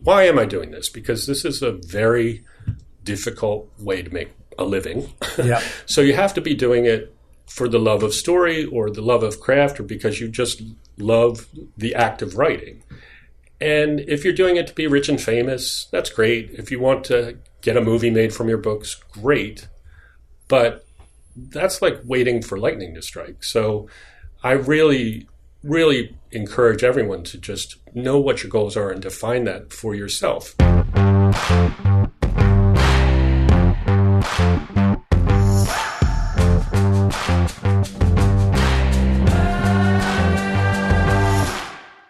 why am I doing this? Because this is a very difficult way to make a living. Yeah. So you have to be doing it for the love of story or the love of craft or because you just love the act of writing. And if you're doing it to be rich and famous, that's great. If you want to get a movie made from your books, great. But that's like waiting for lightning to strike. So I really, really encourage everyone to just know what your goals are and define that for yourself.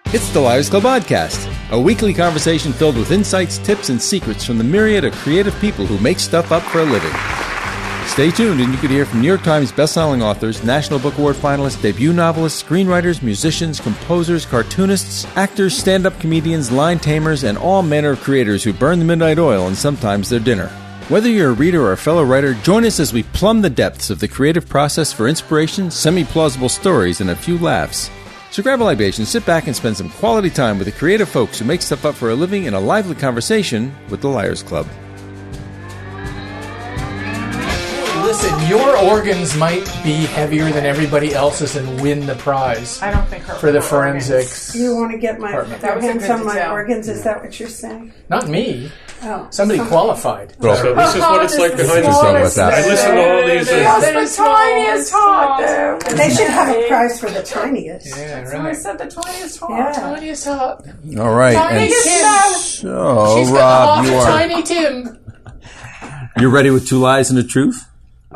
It's the Liars Club Podcast, a weekly conversation filled with insights, tips, and secrets from the myriad of creative people who make stuff up for a living. Stay tuned and you could hear from New York Times bestselling authors, National Book Award finalists, debut novelists, screenwriters, musicians, composers, cartoonists, actors, stand-up comedians, line tamers, and all manner of creators who burn the midnight oil and sometimes their dinner. Whether you're a reader or a fellow writer, join us as we plumb the depths of the creative process for inspiration, semi-plausible stories, and a few laughs. So grab a libation, sit back, and spend some quality time with the creative folks who make stuff up for a living in a lively conversation with the Liars Club. Listen, your organs might be heavier than everybody else's and win the prize. I don't think her for the her forensics. organs. You want to get my hands on my organs? Is that what you're saying? Not me. Oh, somebody qualified. Well, so this is what it's like behind the scenes. I listen to all these. The tiniest heart. They should have a prize for the tiniest. Yeah, That's right. why I said the tiniest heart. Yeah. Tiniest heart. All right. Tiniest And Tim. so, She's Rob, got you half a are Tiny Tim. you ready with two lies and a truth?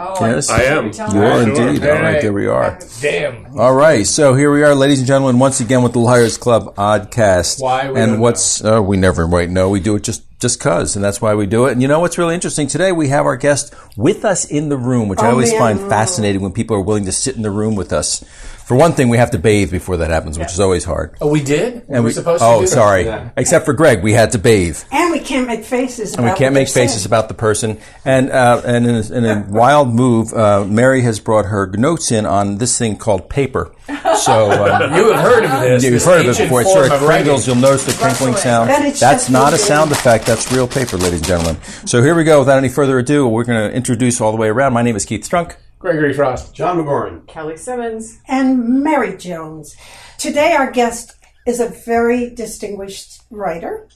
Oh, Yes. I am. You are Sure. indeed. All right, there we are. Damn. All right, so here we are, ladies and gentlemen, once again with the Liars Club Oddcast. Why? We and don't what's we never quite know. We do it just cause, and that's why we do it. And you know what's really interesting? Today we have our guest with us in the room, which I always find fascinating when people are willing to sit in the room with us. For one thing, we have to bathe before that happens, which is always hard. Oh, we did? And we supposed to do that? sorry. Yeah. Except for Greg, we had to bathe. And we can't make faces. And we can't make faces about the person. And in a wild move, Mary has brought her notes in on this thing called paper. So You have heard of this. you've heard of it before. It's sort of crinkles. You'll notice the crinkling sound. That's not a sound effect. That's real paper, ladies and gentlemen. So here we go. Without any further ado, we're going to introduce all the way around. My name is Keith Strunk. Gregory Frost. John McGoran. Kelly Simmons. And Mary Jones. Today our guest is a very distinguished writer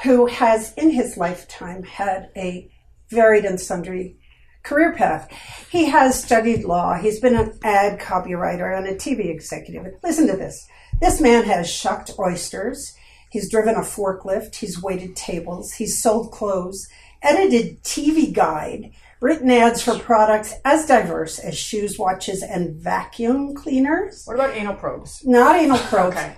who has in his lifetime had a varied and sundry career path. He has studied law. He's been an ad copywriter and a TV executive. Listen to this. This man has shucked oysters. He's driven a forklift. He's waited tables. He's sold clothes, edited TV guide, written ads for products as diverse as shoes, watches, and vacuum cleaners. What about anal probes? Not anal probes. Okay.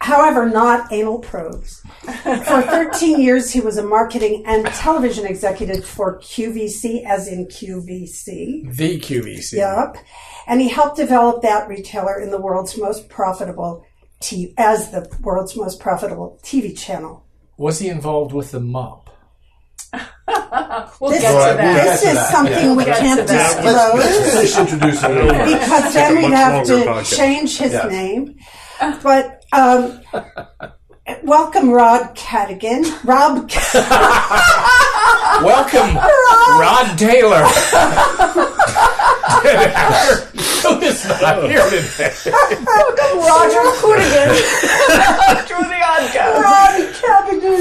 However, not anal probes. For 13 years, he was a marketing and television executive for QVC, as in QVC. The QVC. Yep. And he helped develop that retailer in the world's most profitable as the world's most profitable TV channel. Was he involved with the mop? We'll get to that. This is something we can't disclose. Let's finish introducing him. Because then we'd have to podcast. change his name. But welcome, Rob Cadigan. Welcome, Rod Taylor. Who is not here today? Welcome, Roger Hoonigan. To the Oddcast. Rob Cadigan.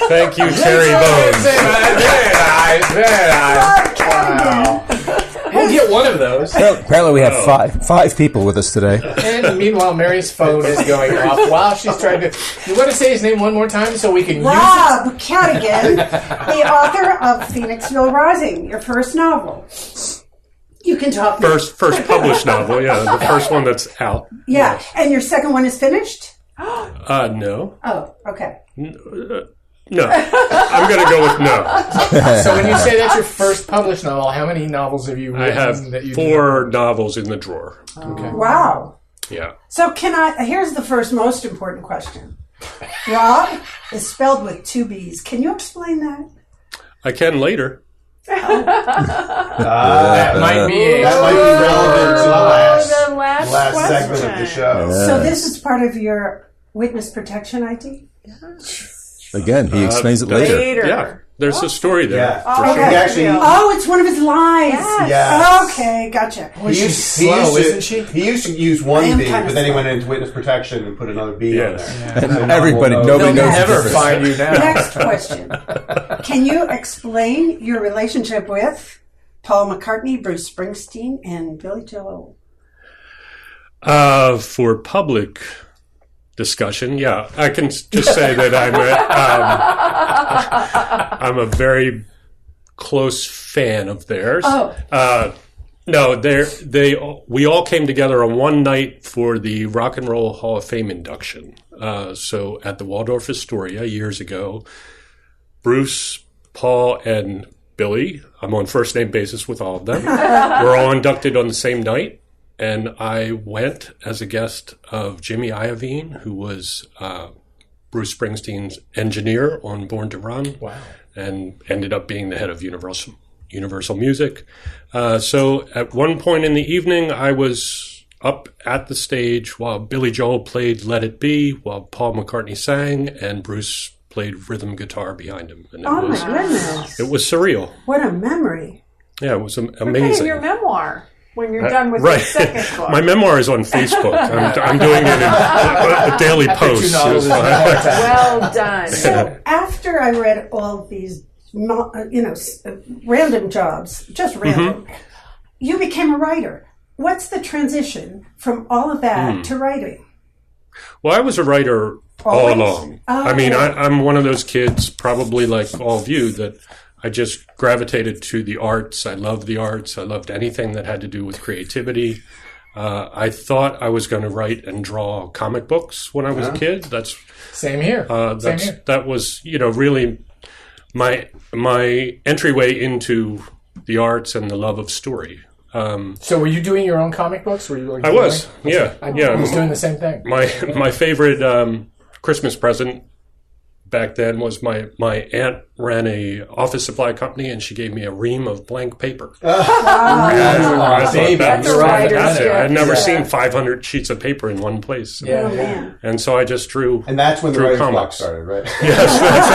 Thank you, Terry Bones. Very nice, very nice. Rob Cadigan. We'll get one of those. Apparently we have five people with us today. And meanwhile, Mary's phone is going off while she's trying to... You want to say his name one more time so we can use it? Rob Cadigan, the author of Phoenixville Rising, your first novel. You can talk now. First published novel, yeah, the first one that's out. Yeah, Yes. and your second one is finished? No. Oh, okay. No. I'm going to go with no. So when you say that's your first published novel, how many novels have you I written? have that you 4 novels in the drawer. Okay. Wow. Yeah. So here's the first most important question. Rob is spelled with 2 B's. Can you explain that? I can later. That might be relevant to the last last segment of the question. show. So this is part of your witness protection ID? Again, he explains it later. Later. Yeah, there's a story there. Yeah. For Oh, sure. He actually, Oh, it's one of his lies. Yes. Yes. Okay, gotcha. Well, she's slow, isn't she? He used to use one I am B, kinda but then he slow. went into witness protection and put another B on Yes. there. And So now everybody, we'll know. nobody They'll knows the never difference. find you now. Next question. Can you explain your relationship with Paul McCartney, Bruce Springsteen, and Billy Joel? For public discussion, yeah, I can just say that I'm a very close fan of theirs. Oh. No, we all came together on one night for the Rock and Roll Hall of Fame induction. So at the Waldorf Astoria years ago, Bruce, Paul, and Billy, I'm on first name basis with all of them, were all inducted on the same night. And I went as a guest of Jimmy Iovine, who was Bruce Springsteen's engineer on Born to Run. Wow. And ended up being the head of Universal Music. So at one point in the evening, I was up at the stage while Billy Joel played Let It Be, while Paul McCartney sang, and Bruce played rhythm guitar behind him. And Oh, my goodness. it was surreal. What a memory. Yeah, it was Kind of amazing. your memoir when you're done with Right. your second book. My memoir is on Facebook. I'm doing it in a daily post. Two novels is one time. Well done. So after I read all these, random jobs, just random, you became a writer. What's the transition from all of that to writing? Well, I was a writer all Always? along. Oh, I mean, okay. I'm one of those kids, probably like all of you, that I just gravitated to the arts. I loved the arts. I loved anything that had to do with creativity. I thought I was going to write and draw comic books when I was a kid. Same here. Same here. That was, really my entryway into the arts and the love of story. So were you doing your own comic books? Were you? Like, I was, yeah. I was doing the same thing. My favorite Christmas present back then was my aunt ran a office supply company, and she gave me a ream of blank paper. I thought baby. that That's was a writer's fantastic. gift. I had never Yeah. seen 500 sheets of paper in one place. Yeah. Oh, man. And so I just drew. And that's when the Drew writer's block comics. started, right? Yes, that's it.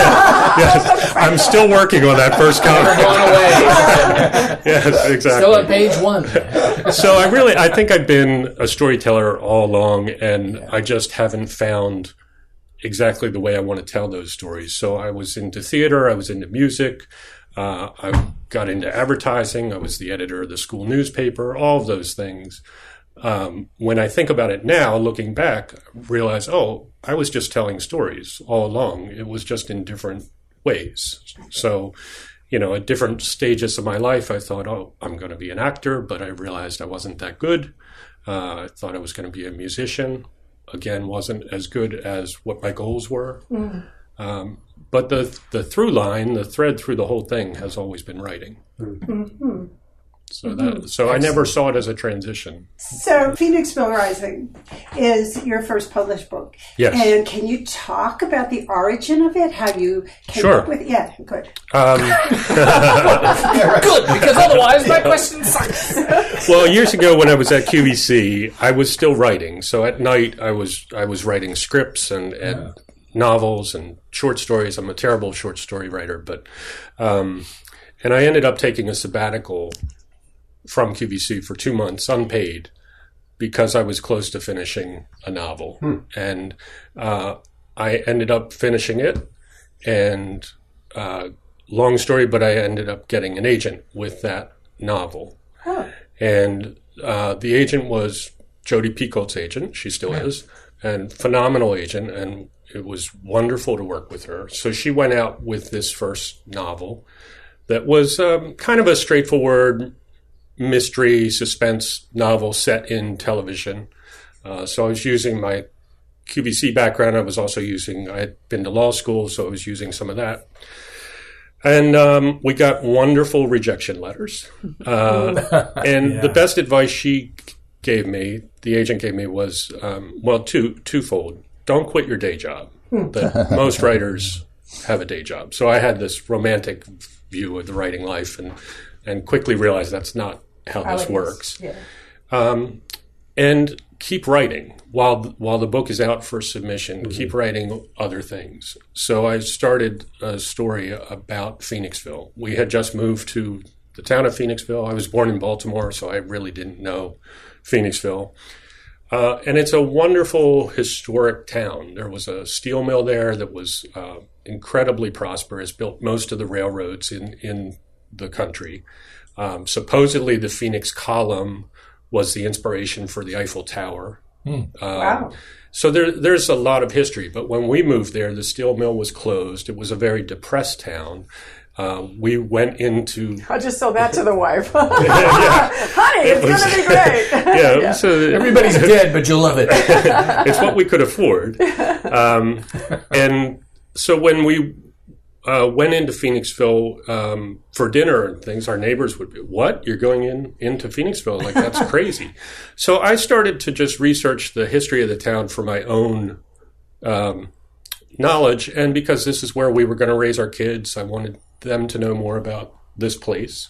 Yes. I'm still working on that first comic. Going away. Yes, exactly. Still on page 1. So I think I've been a storyteller all along, and I just haven't found exactly the way I want to tell those stories. So I was into theater, I was into music, I got into advertising, I was the editor of the school newspaper, all of those things. When I think about it now, looking back, I realize, I was just telling stories all along. It was just in different ways. So, at different stages of my life, I thought, I'm going to be an actor, but I realized I wasn't that good. I thought I was going to be a musician. Again, wasn't as good as what my goals were. But the through line, the thread through the whole thing has always been writing. So I never saw it as a transition. So Phoenix Bill Rising is your first published book. Yes. And can you talk about the origin of it? How you came Sure. up with it? Yeah, good. Good, because otherwise my question sucks. Well, years ago when I was at QVC, I was still writing. So at night I was writing scripts and novels and short stories. I'm a terrible short story writer, but and I ended up taking a sabbatical from QVC for 2 months, unpaid, because I was close to finishing a novel. And I ended up finishing it, and long story, but I ended up getting an agent with that novel. Oh. And the agent was Jodi Picoult's agent. She still is. And phenomenal agent. And it was wonderful to work with her. So she went out with this first novel that was kind of a straightforward mystery suspense novel set in television. So I was using my QVC background. I had been to law school, so I was using some of that. And we got wonderful rejection letters. And the best advice she gave me, the agent gave me, was, twofold. Don't quit your day job. That most writers have a day job. So I had this romantic view of the writing life and quickly realized that's not how this works. Yeah. and keep writing while the book is out for submission. Keep writing other things. So I started a story about Phoenixville. We had just moved to the town of Phoenixville. I was born in Baltimore, so I really didn't know Phoenixville. And it's a wonderful historic town. There was a steel mill there that was incredibly prosperous, built most of the railroads in the country. Supposedly the Phoenix Column was the inspiration for the Eiffel Tower. Wow. So there's a lot of history. But when we moved there, the steel mill was closed. It was a very depressed town. We went into... I just sold that to the wife. Honey, it's going to be great. Yeah. So Everybody's dead, but you'll love it. it's what we could afford. And so when we went into Phoenixville for dinner and things, our neighbors would be, what? You're going into Phoenixville? Like, that's crazy. So I started to just research the history of the town for my own knowledge. And because this is where we were going to raise our kids, I wanted them to know more about this place.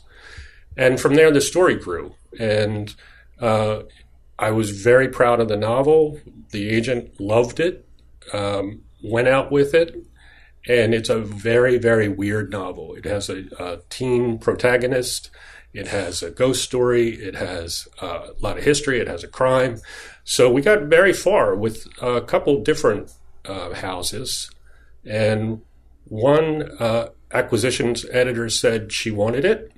And from there, the story grew. And I was very proud of the novel. The agent loved it, went out with it. And it's a very, very weird novel. It has a teen protagonist. It has a ghost story. It has a lot of history. It has a crime. So we got very far with a couple different houses. And one acquisitions editor said she wanted it.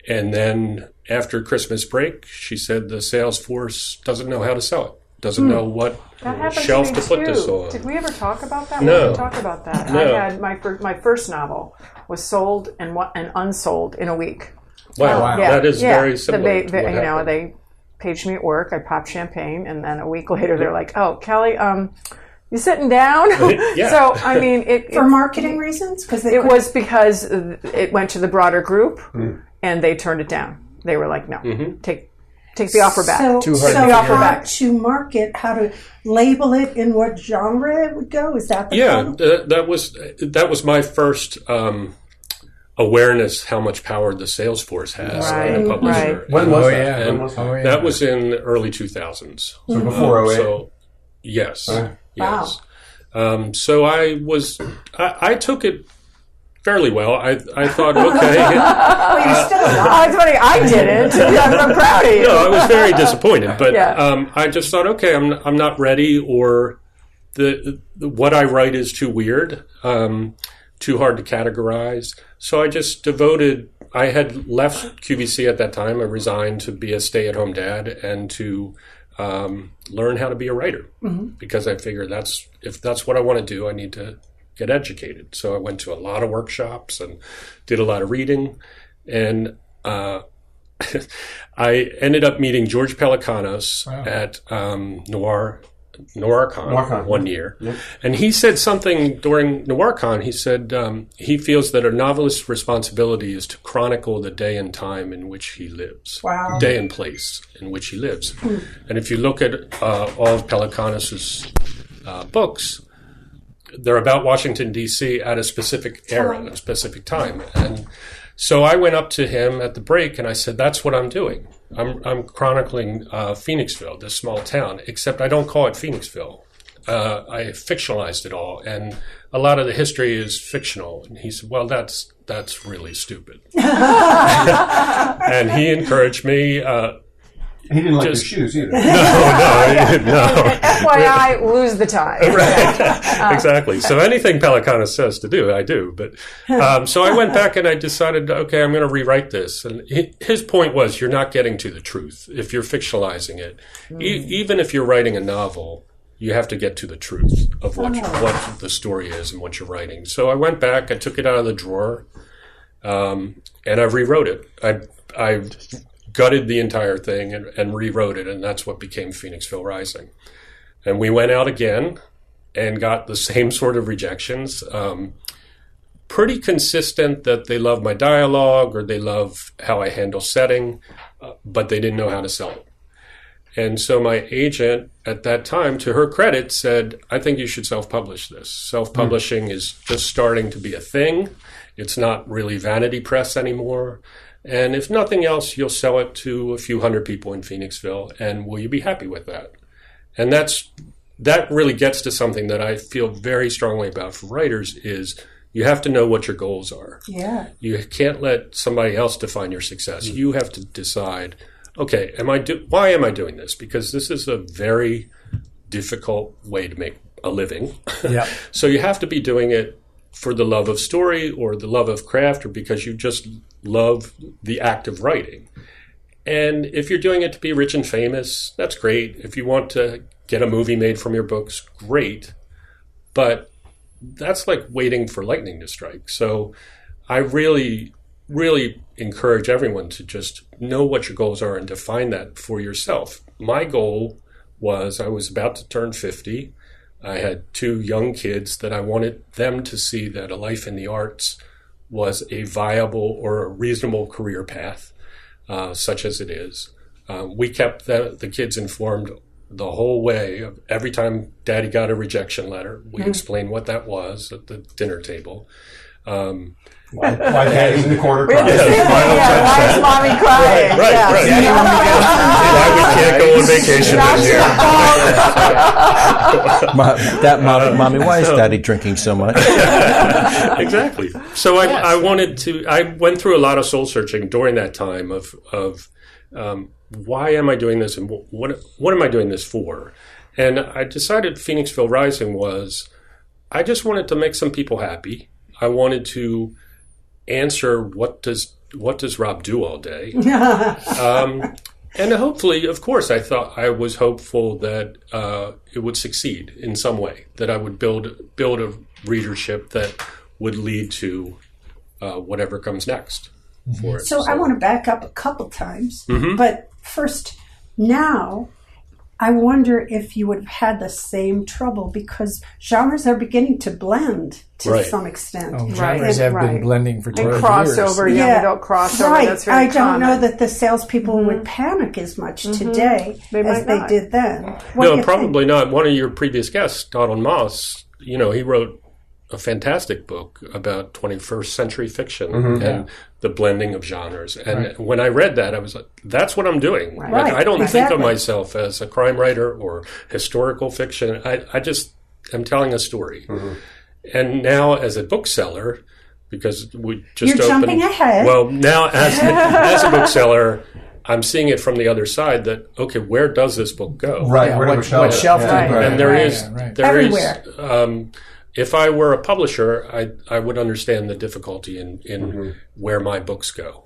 And then after Christmas break, she said the sales force doesn't know how to sell it. Doesn't know what shelf to put this on. Did we ever talk about that? No. We didn't talk about that. No. I had my first novel was sold and unsold in a week. Wow. Yeah. That is very similar. They paged me at work. I popped champagne, and then a week later, they're like, "Oh, Kelly, you sitting down?" Yeah. So I mean, For marketing reasons? Because it was because it went to the broader group, and they turned it down. They were like, "No, take the offer back." So, Too hard so to how figure out. to market, how to label it, in what genre it would go? Is that the problem? that was my first awareness how much power the sales force has in a publisher. Right. When was Oh, that? yeah. When was that? Oh, yeah. That was in the early 2000s. So before 08? So yes, Right. yes. So I took it fairly well. I thought, okay. Well, you're still alive. Oh, it's funny. I didn't. I'm proud of you. No, I was very disappointed, but Yeah. I just thought, okay, I'm not ready, or the what I write is too weird, too hard to categorize. So I just I had left QVC at that time. I resigned to be a stay-at-home dad and to learn how to be a writer, because I figured if that's what I want to do, I need to get educated. So I went to a lot of workshops and did a lot of reading, and I ended up meeting George Pelecanos at NoirCon one year. Yep. And he said something during NoirCon. He said he feels that a novelist's responsibility is to chronicle the day and time in which he lives. Wow. Day and place in which he lives. And if you look at all of Pelecanos' books, they're about Washington, D.C. at a specific era, a specific time. And so I went up to him at the break and I said, that's what I'm doing. I'm chronicling Phoenixville, this small town, except I don't call it Phoenixville. I fictionalized it all, and a lot of the history is fictional. And he said, well, that's really stupid. And he encouraged me. He didn't like your shoes either. No. FYI, lose the time. Right. Exactly. So anything Pelecanos says to do, I do. But so I went back and I decided, okay, I'm going to rewrite this. And his point was, you're not getting to the truth if you're fictionalizing it. Even if you're writing a novel, you have to get to the truth of what the story is and what you're writing. So I went back, I took it out of the drawer, and I rewrote it. I gutted the entire thing and rewrote it, and that's what became Phoenixville Rising. And we went out again and got the same sort of rejections. Pretty consistent that they love my dialogue or they love how I handle setting, but they didn't know how to sell it. And so my agent at that time, to her credit, said, I think you should self-publish this. Self-publishing is just starting to be a thing. It's not really vanity press anymore. And if nothing else, you'll sell it to a few hundred people in Phoenixville, and will you be happy with that? And that really gets to something that I feel very strongly about for writers is you have to know what your goals are. Yeah. You can't let somebody else define your success. You have to decide, okay, why am I doing this? Because this is a very difficult way to make a living. Yeah. So you have to be doing it for the love of story or the love of craft or because you just love the act of writing. And if you're doing it to be rich and famous, that's great. If you want to get a movie made from your books, great. But that's like waiting for lightning to strike. So I really, really encourage everyone to just know what your goals are and define that for yourself. My goal was I was about to turn 50. I had 2 young kids that I wanted them to see that a life in the arts was a viable or a reasonable career path, such as it is. We kept the kids informed the whole way. Every time Daddy got a rejection letter, we explained what that was at the dinner table. Why Daddy's in the corner We have crying. the same thing. Why is mommy crying? Right. Why we can't go on vacation this year. Mommy, why is Daddy drinking so much? Exactly. So I went through a lot of soul searching during that time of why am I doing this and what am I doing this for? And I decided Phoenixville Rising was, I just wanted to make some people happy. I wanted to answer what does Rob do all day? And hopefully, of course, I was hopeful that it would succeed in some way, that I would build a readership that would lead to whatever comes next for it. So I want to back up a couple times, but first, now I wonder if you would have had the same trouble because genres are beginning to blend to some extent. Oh, genres have been blending for 12 and years. crossover, young adult crossover. That's very I don't common. know that the salespeople would panic as much today as they did then. What do No, you probably not. One of your previous guests, Donald Moss, he wrote a fantastic book about 21st century fiction and the blending of genres. And when I read that, I was like, that's what I'm doing. Right. Like, I don't think of Exactly. myself as a crime writer or historical fiction. I just am telling a story. And now as a bookseller, because we just You're opened... jumping ahead. Well, now as a bookseller, I'm seeing it from the other side that, okay, where does this book go? Right, Yeah, where do we what sell it? shelf do you put it? And there Right, is, yeah, right. there is. Everywhere. If I were a publisher, I would understand the difficulty in where my books go.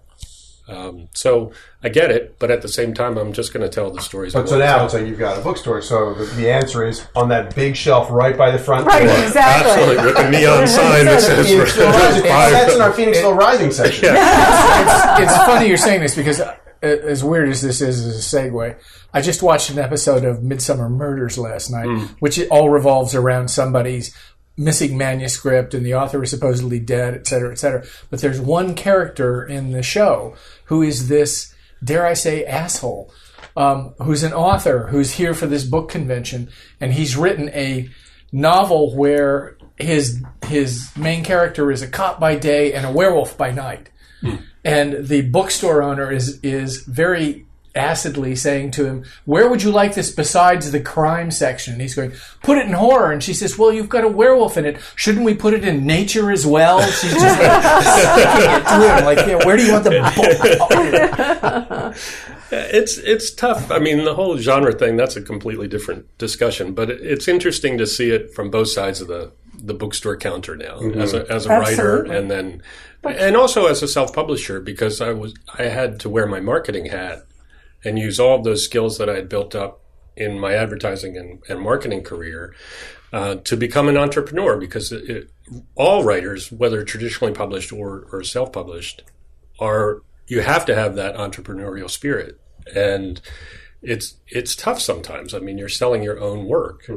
So I get it, but at the same time, I'm just going to tell the stories. But so now it's like you've got a bookstore. So the answer is on that big shelf right by the front Right, door. exactly. Absolutely, with a neon sign that says Phoenixville Rising. That's in our Phoenixville Rising section. It's funny you're saying this because as weird as this is as a segue, I just watched an episode of Midsummer Murders last night, which it all revolves around somebody's missing manuscript and the author is supposedly dead, et cetera, et cetera. But there's one character in the show who is this, dare I say, asshole, who's an author who's here for this book convention, and he's written a novel where his main character is a cop by day and a werewolf by night. And the bookstore owner is very acidly saying to him, where would you like this besides the crime section? And he's going, put it in horror. And she says, well, you've got a werewolf in it. Shouldn't we put it in nature as well? She's just like, sticking it to him. Like, yeah, where do you want the book? It's tough. I mean, the whole genre thing, that's a completely different discussion. But it's interesting to see it from both sides of the bookstore counter now, as a writer, and then and also as a self-publisher, because I had to wear my marketing hat and use all of those skills that I had built up in my advertising and marketing career to become an entrepreneur, because all writers, whether traditionally published or self-published, you have to have that entrepreneurial spirit. And it's tough sometimes. I mean, you're selling your own work,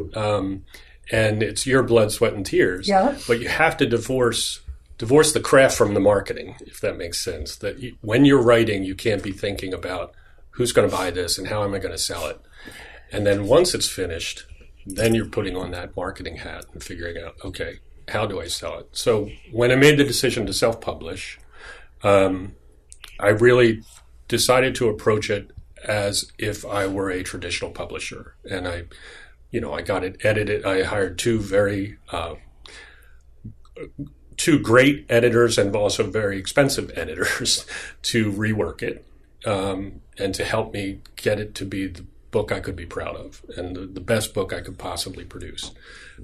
and it's your blood, sweat, and tears. Yeah. But you have to divorce the craft from the marketing, if that makes sense. That when you're writing, you can't be thinking about who's going to buy this and how am I going to sell it. And then once it's finished, then you're putting on that marketing hat and figuring out, okay, how do I sell it? So when I made the decision to self-publish, I really decided to approach it as if I were a traditional publisher. And I got it edited. I hired two great editors and also very expensive editors to rework it and to help me get it to be the book I could be proud of and the best book I could possibly produce.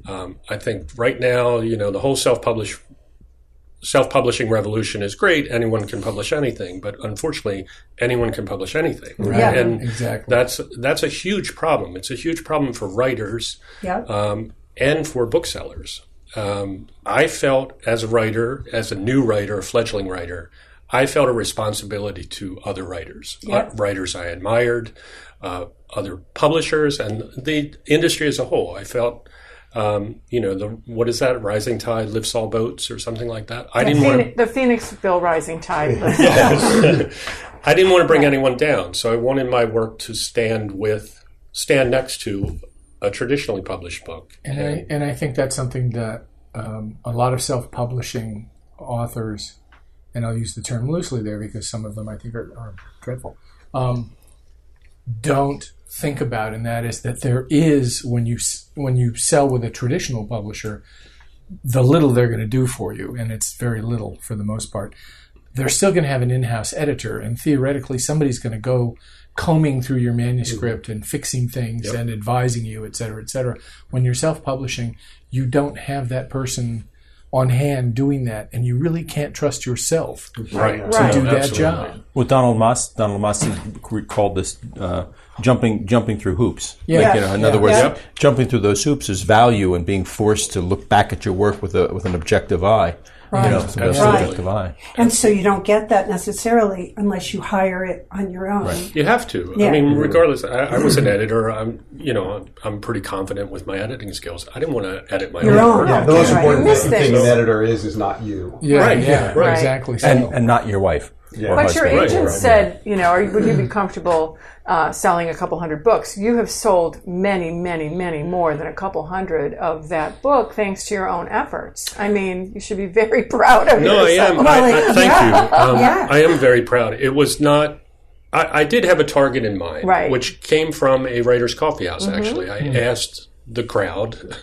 I think right now, the whole self-publishing revolution is great. Anyone can publish anything, but unfortunately, anyone can publish anything. Right. Yeah. And Exactly. that's a huge problem. It's a huge problem for writers and for booksellers. I felt as a writer, as a new writer, a fledgling writer, I felt a responsibility to other writers, writers I admired, other publishers, and the industry as a whole. I felt, what is that? Rising tide lifts all boats, or something like that. I didn't want the Phoenixville rising tide. I didn't want to bring anyone down, so I wanted my work to stand next to a traditionally published book. And I think that's something that a lot of self-publishing authors, and I'll use the term loosely there because some of them I think are dreadful, don't think about, and that is that there is, when you sell with a traditional publisher, the little they're going to do for you, and it's very little for the most part, they're still going to have an in-house editor, and theoretically somebody's going to go combing through your manuscript and fixing things and advising you, et cetera, et cetera. When you're self-publishing, you don't have that person on hand doing that, and you really can't trust yourself to do that job. Well, Donald Moss called this jumping through hoops. Yeah. In other words, jumping through those hoops is value, and being forced to look back at your work with an objective eye. Right. Subjective eye. And so you don't get that necessarily unless you hire it on your own. Right. You have to. Yeah. I mean, regardless, I was an editor. I'm pretty confident with my editing skills. I didn't want to edit my own work. Yeah, the most important Right. thing an editor is not you. Yeah, Right, yeah, right. exactly. So. And not your wife. Yeah. But your husband. agent said, would you be comfortable selling a couple hundred books? You have sold many, many, many more than a couple hundred of that book thanks to your own efforts. I mean, you should be very proud of No, I yourself. am. Thank you. I am very proud. It was not. I did have a target in mind, which came from a writer's coffee house, actually. I asked the crowd,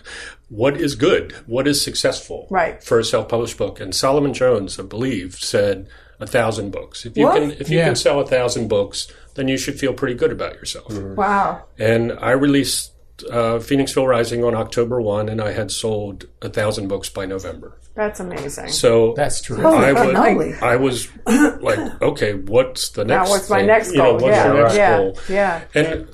what is good? What is successful for a self-published book? And Solomon Jones, I believe, said 1,000 books. If you can sell 1,000 books, then you should feel pretty good about yourself. Wow. And I released Phoenixville Rising on October 1, and I had sold 1,000 books by November. That's amazing. So that's true. I was like, okay, what's the next? Now, what's my thing? next goal? What's the next goal? Yeah. And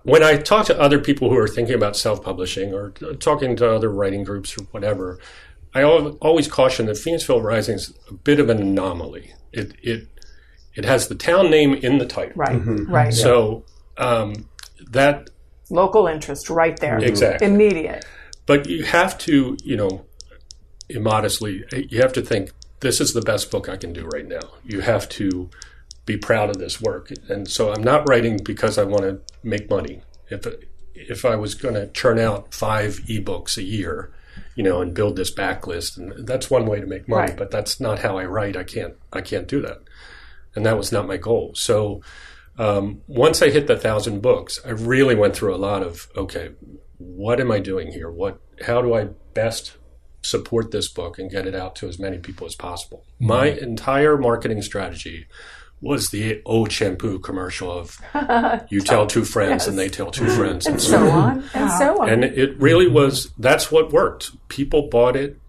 when I talk to other people who are thinking about self-publishing or talking to other writing groups or whatever, I always caution that Phoenixville Rising is a bit of an anomaly. It has the town name in the title, Right. So that local interest right there, exactly immediate. But you have to, immodestly, you have to think this is the best book I can do right now. You have to be proud of this work, and so I'm not writing because I want to make money. If I was going to churn out 5 ebooks a year, and build this backlist, and that's one way to make money, but that's not how I write. I can't do that. And that was not my goal. So once I hit the 1,000 books, I really went through a lot of, okay, what am I doing here? How do I best support this book and get it out to as many people as possible? My entire marketing strategy was the old shampoo commercial of you tell 2 friends and they tell 2 friends and so on. And it really was, that's what worked. People bought it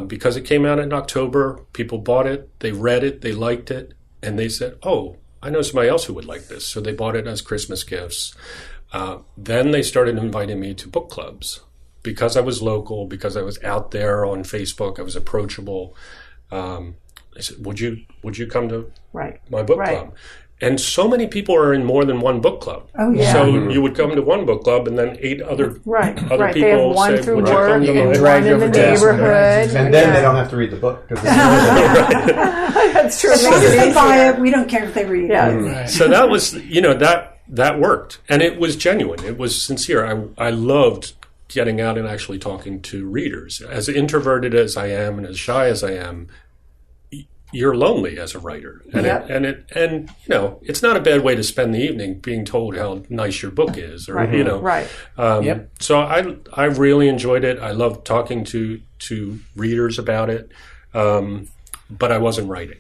because it came out in October. People bought it, they read it, they liked it, and they said, oh, I know somebody else who would like this. So they bought it as Christmas gifts. Then they started inviting me to book clubs because I was local, because I was out there on Facebook, I was approachable. I said, would you come to my book club? And so many people are in more than one book club. Oh, yeah. So you would come to one book club, and then 8 other people They have one say, through would you work come to and my one in the neighborhood. And then they don't have to read the book. That's true. As long as they buy it, we don't care if they read it. So that was, that worked. And it was genuine. It was sincere. I loved getting out and actually talking to readers. As introverted as I am and as shy as I am, you're lonely as a writer, and it's not a bad way to spend the evening being told how nice your book is, or Right. So I really enjoyed it. I loved talking to readers about it, but I wasn't writing,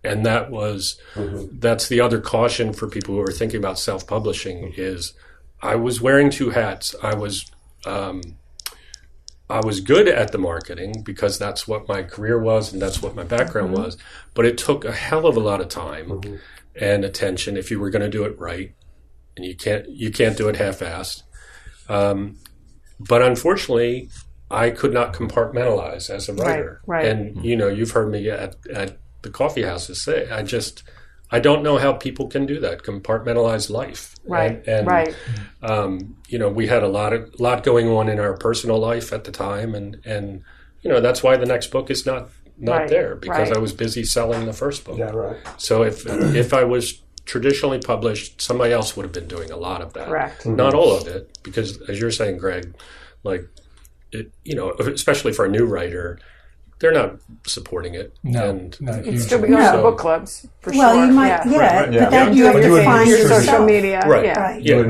and that's the other caution for people who are thinking about self-publishing is I was wearing two hats. I was good at the marketing because that's what my career was and that's what my background was. But it took a hell of a lot of time and attention if you were going to do it right, and you can't do it half-assed. But unfortunately, I could not compartmentalize as a writer. Right. And you've heard me at the coffee houses say, I don't know how people can do that, compartmentalize life. Right. And we had a lot going on in our personal life at the time, and that's why the next book is not there, because I was busy selling the first book. Yeah, right. So if I was traditionally published, somebody else would have been doing a lot of that. Correct. Not all of it, because as you're saying, Greg, like especially for a new writer, they're not supporting it. No, you'd still be going to book clubs for sure. Well, you might, but then you have to find your yourself. social media. Right. Yeah. Yeah,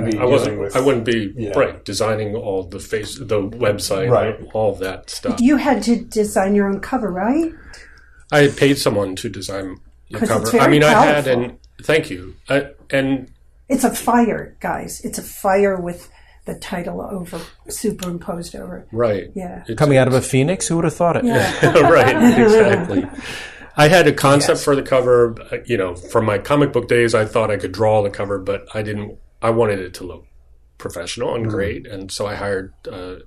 I wouldn't be designing all the website, all of that stuff. You had to design your own cover, right? I had paid someone to design the 'Cause cover. it's very powerful. Thank you. And It's a fire, guys. It's a fire with the title superimposed over it. right, Yeah. Coming out of a phoenix, who would have thought it? right, exactly. I had a concept for the cover. From my comic book days, I thought I could draw the cover, but I didn't. I wanted it to look professional and great, and so I hired a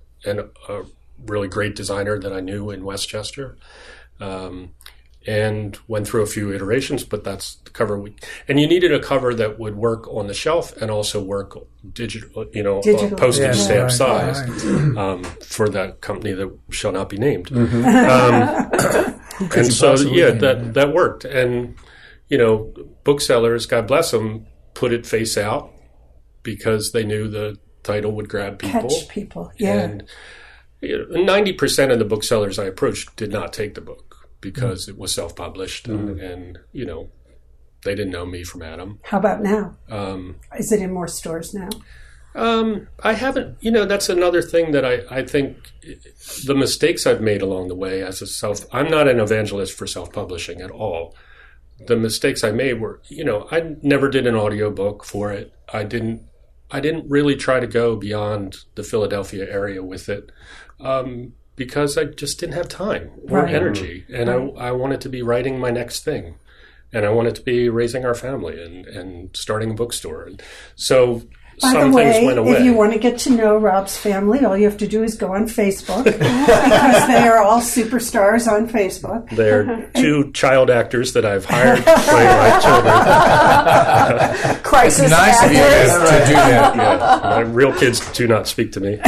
really great designer that I knew in Westchester, and went through a few iterations. But that's the cover. And you needed a cover that would work on the shelf and also work digital, postage stamp size, for that company that shall not be named. And so, that worked. And, booksellers, God bless them, put it face out because they knew the title would grab people. Catch people, yeah. And 90% of the booksellers I approached did not take the book because it was self-published and they didn't know me from Adam. How about now? Is it in more stores now? I haven't, that's another thing that I think the mistakes I've made along the way I'm not an evangelist for self-publishing at all. The mistakes I made were, I never did an audiobook for it. I didn't really try to go beyond the Philadelphia area with it, because I just didn't have time or energy. And I wanted to be writing my next thing. And I wanted to be raising our family and starting a bookstore. And so some things went away. If you want to get to know Rob's family, all you have to do is go on Facebook because they are all superstars on Facebook. They're two child actors that I've hired to play my children. Crisis Nice of you actors. to do that. Yeah, my real kids do not speak to me.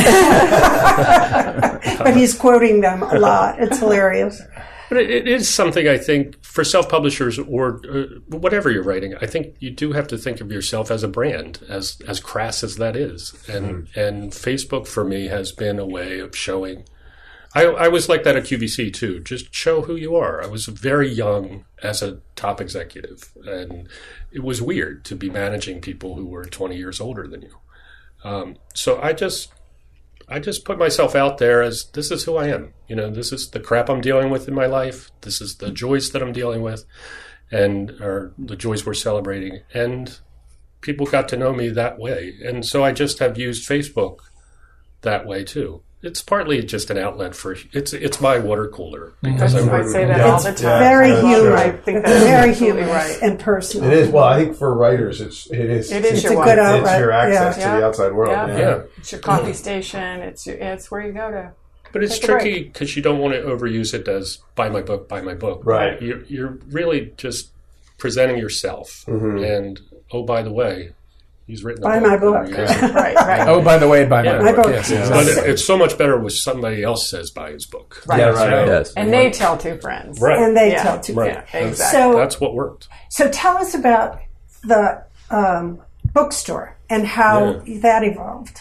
But he's quoting them a lot. It's hilarious. But it is something I think for self-publishers or whatever you're writing, I think you do have to think of yourself as a brand, as crass as that is. And Facebook for me has been a way of showing. I was like that at QVC too. Just show who you are. I was very young as a top executive, and it was weird to be managing people who were 20 years older than you. So I just put myself out there as this is who I am. This is the crap I'm dealing with in my life. This is the joys that I'm dealing with, or the joys we're celebrating. And people got to know me that way. And so I just have used Facebook that way too. It's partly just an outlet for it's my water cooler because I say that all the time. Very human. I think that's Very absolutely human right. and personal. It is. Well, I think for writers, it is. It is It's your a one. good outlet. It's your access to Yeah. the outside world. Yeah. It's your coffee station. It's where you go to. But it's Take a break. tricky because you don't want to overuse it as buy my book. Right. You're really just presenting yourself. And by the way, he's written a Buy book. my book. Right. Oh, by the way, buy my My book. book. Yes, But exactly. it's so much better when somebody else says buy his book. Right. Yeah, right. Yes. And they tell two friends. Right. And they Yeah. tell two. Right. Yeah, exactly. So, That's what worked. so tell us about the bookstore and how that evolved.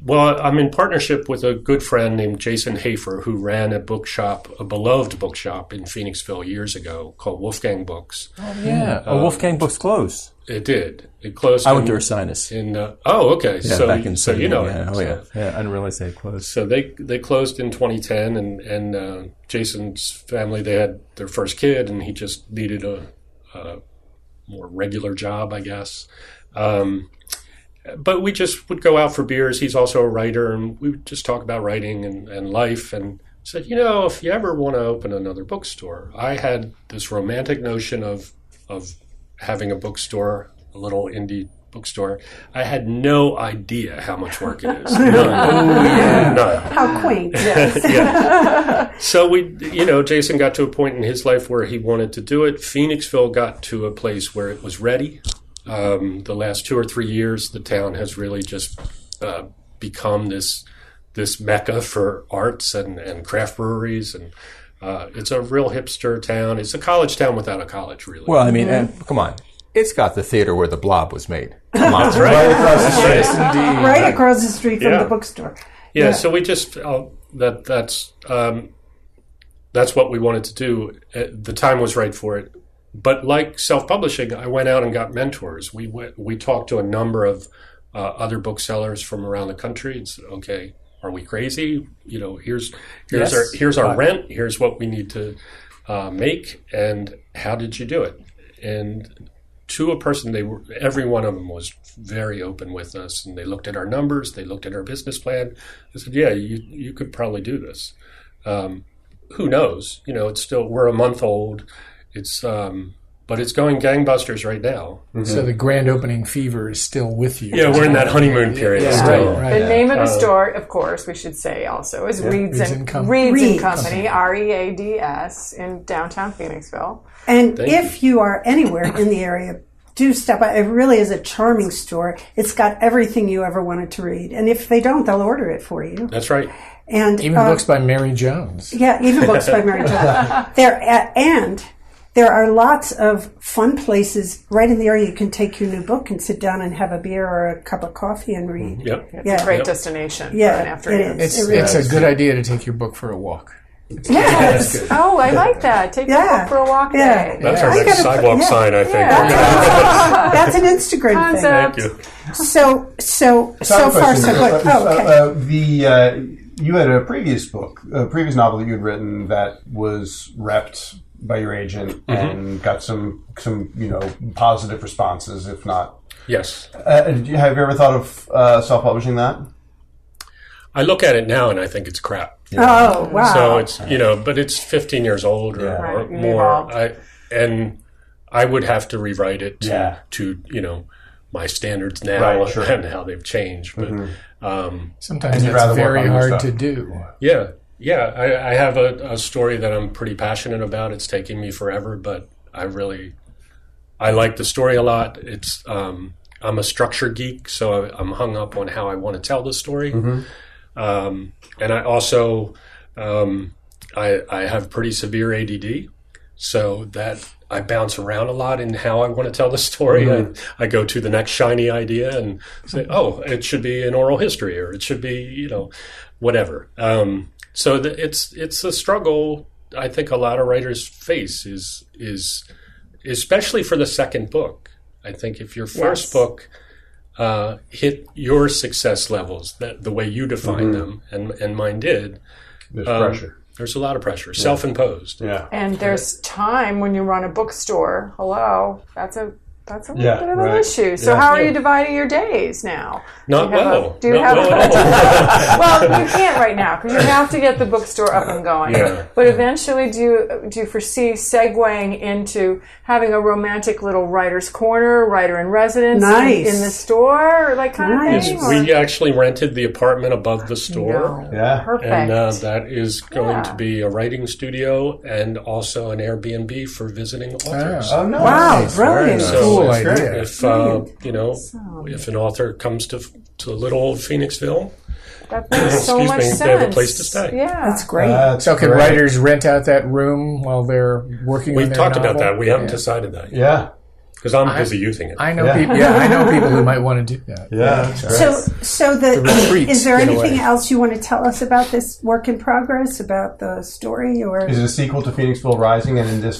Well, I'm in partnership with a good friend named Jason Hafer, who ran a beloved bookshop in Phoenixville years ago called Wolfgang Books. Oh, yeah. Wolfgang Books closed. It did. It closed. I went to Ursinus. Okay. Yeah, back in so you know it. Yeah. Oh, So- yeah. Yeah, I didn't realize they had closed. So they closed in 2010, and Jason's family, they had their first kid, and he just needed a more regular job, I guess. But we just would go out for beers. He's also a writer, and we would just talk about writing and life. And said, if you ever want to open another bookstore, I had this romantic notion of having a bookstore, a little indie bookstore. I had no idea how much work it is. None. How quaint. Yeah. So Jason got to a point in his life where he wanted to do it. Phoenixville got to a place where it was ready. The last 2 or 3 years, the town has really just become this mecca for arts and craft breweries, and it's a real hipster town. It's a college town without a college, really. Well, I mean, come on. It's got the theater where the Blob was made. Come on. That's right. Right across the street. Yes, indeed. Right across the street from Yeah. the bookstore. Yeah, so we just that's what we wanted to do. The time was right for it. But like self-publishing, I went out and got mentors. We talked to a number of other booksellers from around the country. It's okay. Are we crazy? Here's our rent. Here's what we need to make. And how did you do it? And to a person, every one of them was very open with us, and they looked at our numbers. They looked at our business plan. They said, "Yeah, you could probably do this." Who knows? It's still, we're a month old. It's but it's going gangbusters right now. So the grand opening fever is still with you. Yeah, we're in that honeymoon period Yeah, still. right. The name of the store, of course, we should say also, is Reeds and Company, READS, in downtown Phoenixville. And Thank if you are anywhere in the area, do stop by. It really is a charming store. It's got everything you ever wanted to read. And if they don't, they'll order it for you. That's right. And Even books by Mary Jones. Yeah, even books by Mary Jo. There are lots of fun places right in the area. You can take your new book and sit down and have a beer or a cup of coffee and read. Yep. Yeah. Great destination for an Yeah, afternoon. it is. It's a good idea to take your book for a walk. Yes. Oh, I like that. Take your book for a walk Yeah. day. That's our I next gotta sidewalk put- sign, I think. Yeah. That's an Instagram Concept. Thank you. thing. So far, question. so good. Oh, okay. You had a previous novel that you had written that was repped by your agent and got some positive responses, if not. Yes. Have you ever thought of self-publishing that? I look at it now and I think it's crap. Oh, wow. So it's, but it's 15 years old or, Yeah. or Right, more. evolved. I would have to rewrite it Yeah. to my standards now Right, sure. and how they've changed. But Sometimes And you'd rather that's work very on your hard stuff. to do. yeah, I have a story that I'm pretty passionate about. It's taking me forever, but I like the story a lot. It's I'm a structure geek, so I'm hung up on how I want to tell the story. And I also I have pretty severe ADD, so that I bounce around a lot in how I want to tell the story. I go to the next shiny idea and say, "Oh, it should be an oral history, or it should be whatever." So it's a struggle I think a lot of writers face is especially for the second book. I think if your first book hit your success levels, that the way you define them, and mine did, There's pressure. there's a lot of pressure, self-imposed. Yeah. And there's time when you run a bookstore. Hello, that's a Yeah, bit of right. an issue. So Yeah. how are you dividing your days now? Not well. Do you Not have well at all. Well, you can't right now because you have to get the bookstore up and going. Yeah. But eventually, do you foresee segueing into having a romantic little writer's corner, writer in residence Nice. in the store, like kind Nice. of thing? Or- We actually rented the apartment above the store. No. Yeah. Perfect. And that is going Yeah. to be a writing studio and also an Airbnb for visiting authors. Oh, no. Wow, brilliant. So Cool if, idea. if if an author comes to little old Phoenixville, That makes so excuse much me, sense. they have a place to stay. Yeah. That's great. So can writers rent out that room while they're working on We've their talked about novel? that. We haven't decided that yet. Yeah. Because I'm busy using it. I know people. Yeah, I know people who might want to do that. Yeah. So is there anything else you want to tell us about this work in progress, about the story, or is it a sequel to Phoenixville Rising? And in this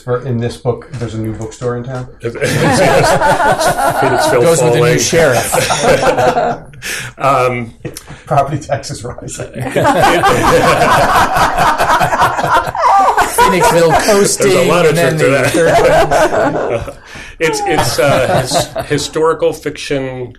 book, there's a new bookstore in town. Phoenixville Goes with a new falling. sheriff. Property taxes rising. Phoenixville coasting. There's a lot of and then truth to the It's historical fiction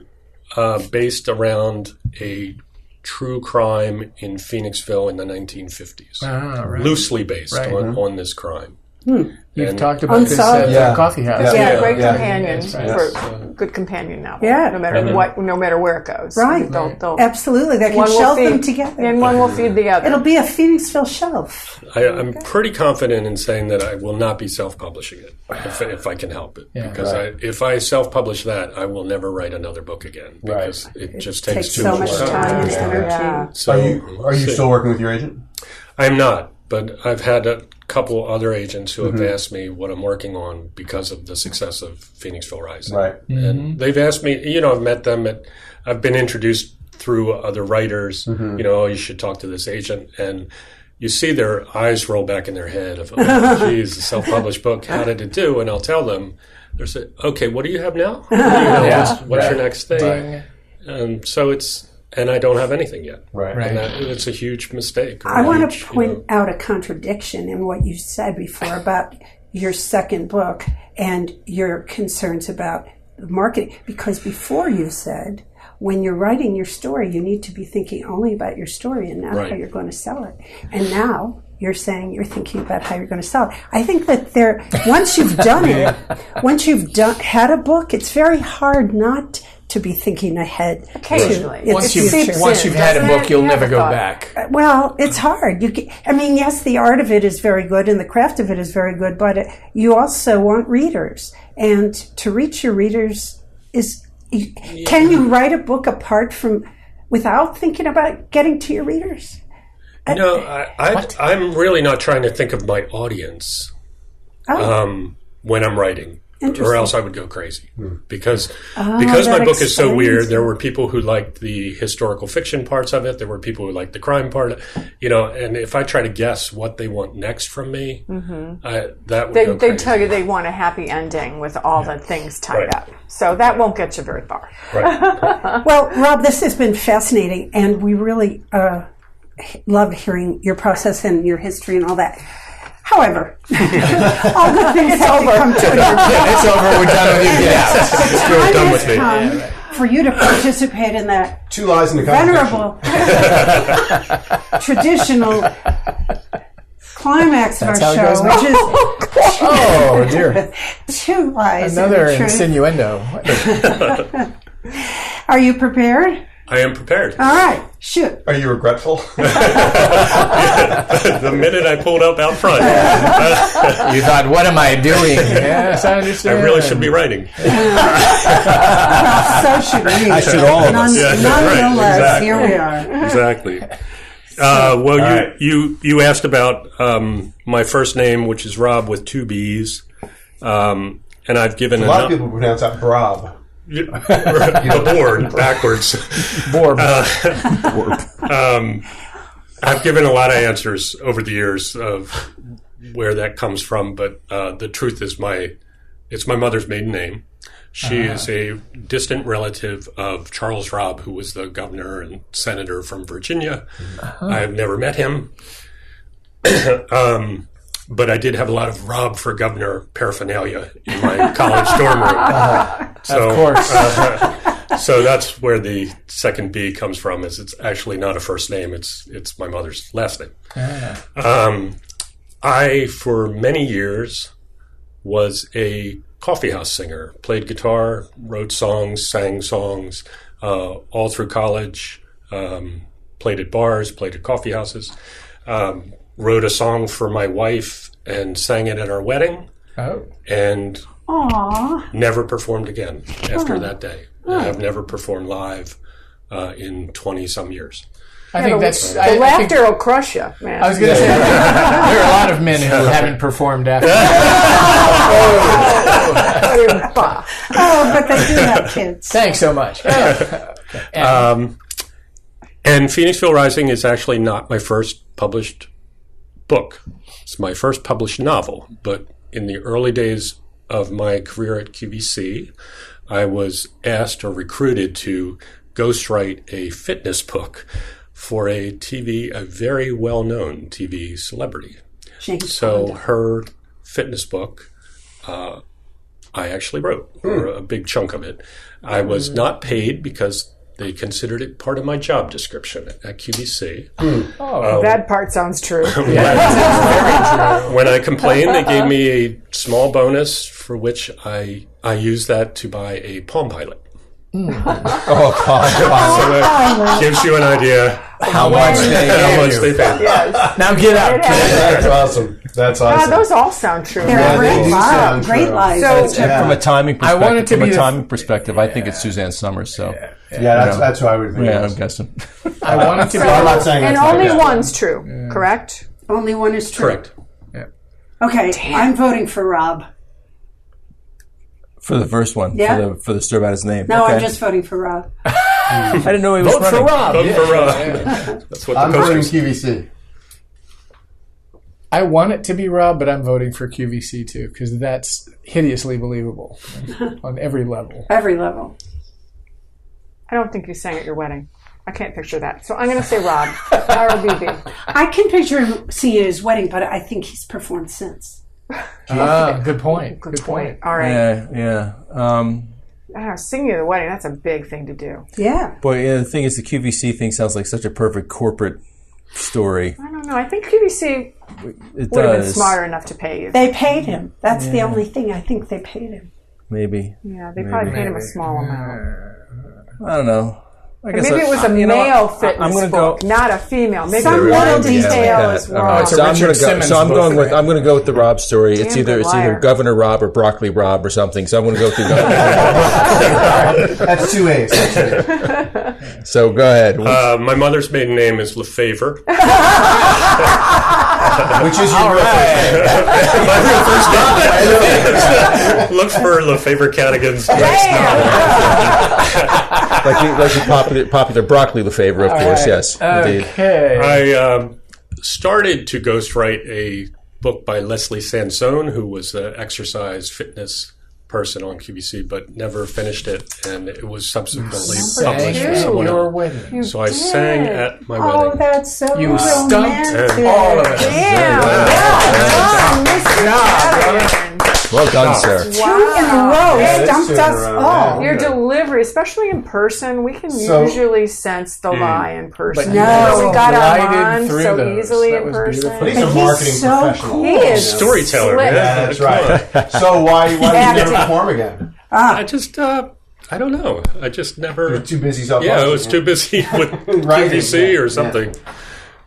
based around a true crime in Phoenixville in the 1950s. Right. Loosely based Right. on this crime. You've talked about this at Unsolved. the coffee house. Yeah, great yeah. companion Yes. good companion novel. Yeah. no matter where it goes. right? They'll, Absolutely, they can one will shelf them feed- together. and one will feed the other. It'll be a Phoenixville shelf. I'm pretty confident in saying that I will not be self-publishing it if I can help it. Yeah. Because if I self-publish that, I will never write another book again. Because it just takes Takes too so much much time and energy. Yeah. So Are you still working with your agent? I'm not, but I've had a couple other agents who have asked me what I'm working on because of the success of Phoenixville Rising. Right. And they've asked me, I've met them I've been introduced through other writers, you should talk to this agent. And you see their eyes roll back in their head of, oh, geez, a self-published book, how did it do? And I'll tell them, they're saying, okay, what do you have now? What's your next thing? And so and I don't have anything yet. Right. And it's a huge mistake. I want to point out a contradiction in what you said before about your second book and your concerns about marketing. Because before you said, when you're writing your story, you need to be thinking only about your story and not how you're going to sell it. And now you're saying you're thinking about how you're going to sell it. I think that once you've done it, once you've had a book, it's very hard not to be thinking ahead. Occasionally. Once you've had a book, you'll never go back. Well, it's hard. Yes, the art of it is very good and the craft of it is very good, but you also want readers. And to reach your readers can you write a book without thinking about getting to your readers? I'm really not trying to think of my audience when I'm writing. Or else I would go crazy. Because my book is so weird, there were people who liked the historical fiction parts of it, there were people who liked the crime part, and if I try to guess what they want next from me, that would go crazy. They tell you they want a happy ending with all the things tied up. So that won't get you very far. Right. Well, Rob, this has been fascinating, and we really love hearing your process and your history and all that. However, all good things have to come to an end. It's over. We're done with you. Get out. You're done with me. Time for you to participate in that 2 lies in the contradiction. venerable, traditional climax of our how it show, goes now. which is Oh, dear. 2 lies. Another and the truth. insinuendo. Are you prepared? I am prepared. All right, shoot. Are you regretful? The minute I pulled up out front, You thought, what am I doing? Yes, I understand. I really should be writing. So should we. I should all of us. Yeah, Nonetheless, right, exactly. here we are. Exactly. You asked about my first name, which is Rob with 2 B's, and I've given A lot of people pronounce that Brob. the board backwards. Borb. I've given a lot of answers over the years of where that comes from, but the truth is it's my mother's maiden name. She is a distant relative of Charles Robb, who was the governor and senator from Virginia. I have never met him. But I did have a lot of Rob for governor paraphernalia in my college dorm room. So, of course. So that's where the second B comes from. It's actually not a first name. It's my mother's last name. I, for many years, was a coffeehouse singer. Played guitar, wrote songs, sang songs, all through college. Played at bars, played at coffee houses. Wrote a song for my wife and sang it at our wedding. Oh. And Aww. never performed again after that day. I have never performed live in 20-some years. I think that's... The laughter will crush you, man. I was going to say, there are a lot of men who haven't performed after. Oh, but they do have kids. Thanks so much. And Phoenixville Rising is actually not my first published book. It's my first published novel, but in the early days of my career at QVC, I was asked or recruited to ghostwrite a fitness book for a very well-known TV celebrity. So her fitness book, I actually wrote, or a big chunk of it. I was not paid because they considered it part of my job description at QVC. That part sounds true. When I complained, they gave me a small bonus for which I used that to buy a Palm Pilot. Oh, God. So that gives you an idea How much they paid. Yes. Now get out. That's awesome. That's awesome. Those all sound true. They're great do sound lives. Great true. lives. So, From a timing I want it perspective, to be perspective, I think it's Suzanne Summers. So Yeah, that's who I would think. yeah, it I'm is. guessing. I want it to be. I'm not saying and that's not only bad. one's true, correct? Only one is true. Correct. Okay, I'm voting for Rob. For the first one, Yeah. for the story about his name. No, Okay. I'm just voting for Rob. I didn't know he was Vote for running. Rob. Vote for Rob. That's what the I'm voting posters. QVC. I want it to be Rob, but I'm voting for QVC too because that's hideously believable on every level. Every level. I don't think you sang at your wedding. I can't picture that. So I'm going to say Rob. R-O-B-B. I can picture him seeing his wedding, but I think he's performed since. Good point. Good point. All right. Yeah. I don't know, singing at the wedding, that's a big thing to do. Yeah. Boy, yeah, the thing is, the QVC thing sounds like such a perfect corporate story. I don't know. I think QVC It would have been does. smarter enough to pay you. They paid him. That's the only thing. I think they paid him. Maybe. Yeah, they probably paid him a small amount. I don't know. I guess Maybe it was a male fitness book, not a female. Maybe Some the little little detail detail like is that. wrong. All right, It's a so I'm Richard going to go. Simmons So I'm book. going with. I'm going to go with the Rob story. It's Damn either good it's either liar. Governor Rob or Broccoli Rob or something. So I'm going to go with the Governor. That's two A's. So go ahead. My mother's maiden name is Lefevre. Which is your real My real first name. Look for Lefevre Cadigan's next novel. like the popular Broccoli Lefevre, of course. Yes, indeed. Okay. I started to ghostwrite a book by Leslie Sansone, who was an exercise fitness person on QVC, but never finished it, and it was subsequently published for someone Your else. wedding. So I sang at my Oh, wedding. that's so You stumped romantic. all of us. Damn. Well done, sir. Two in a row. Stumped two in a us row, all. Your delivery, especially in person, we can So- usually sense the lie in person. But No. we got glided Armand through so those. easily That in was person. beautiful. He's a He's marketing so professional. cool. He is Storyteller, slick. man. Yeah, that's right. So why did you never perform again? I just, I don't know. I just never. You're too busy self. Yeah, I was too busy with Writing, QVC yeah, or something.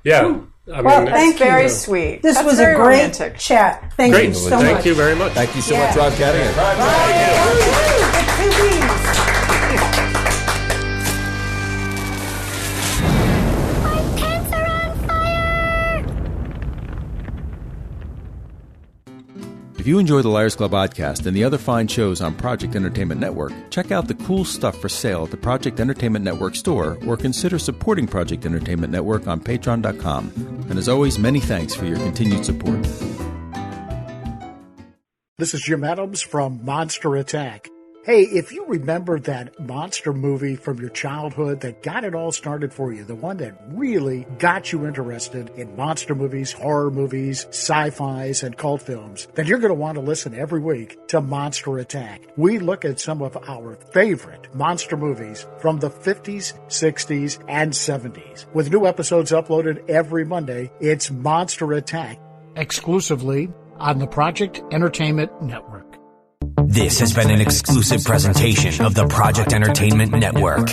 Yeah. I Well, mean, thank Very you. sweet. This That's was a very great romantic. chat. Thank great. you so much. Thank you very much. Thank you so much, Rob Cadigan. If you enjoy the Liars Club podcast and the other fine shows on Project Entertainment Network, check out the cool stuff for sale at the Project Entertainment Network store or consider supporting Project Entertainment Network on patreon.com. And as always, many thanks for your continued support. This is Jim Adams from Monster Attack. Hey, if you remember that monster movie from your childhood that got it all started for you, the one that really got you interested in monster movies, horror movies, sci-fis, and cult films, then you're going to want to listen every week to Monster Attack. We look at some of our favorite monster movies from the 50s, 60s, and 70s. With new episodes uploaded every Monday, it's Monster Attack, exclusively on the Project Entertainment Network. This has been an exclusive presentation of the Project Entertainment Network.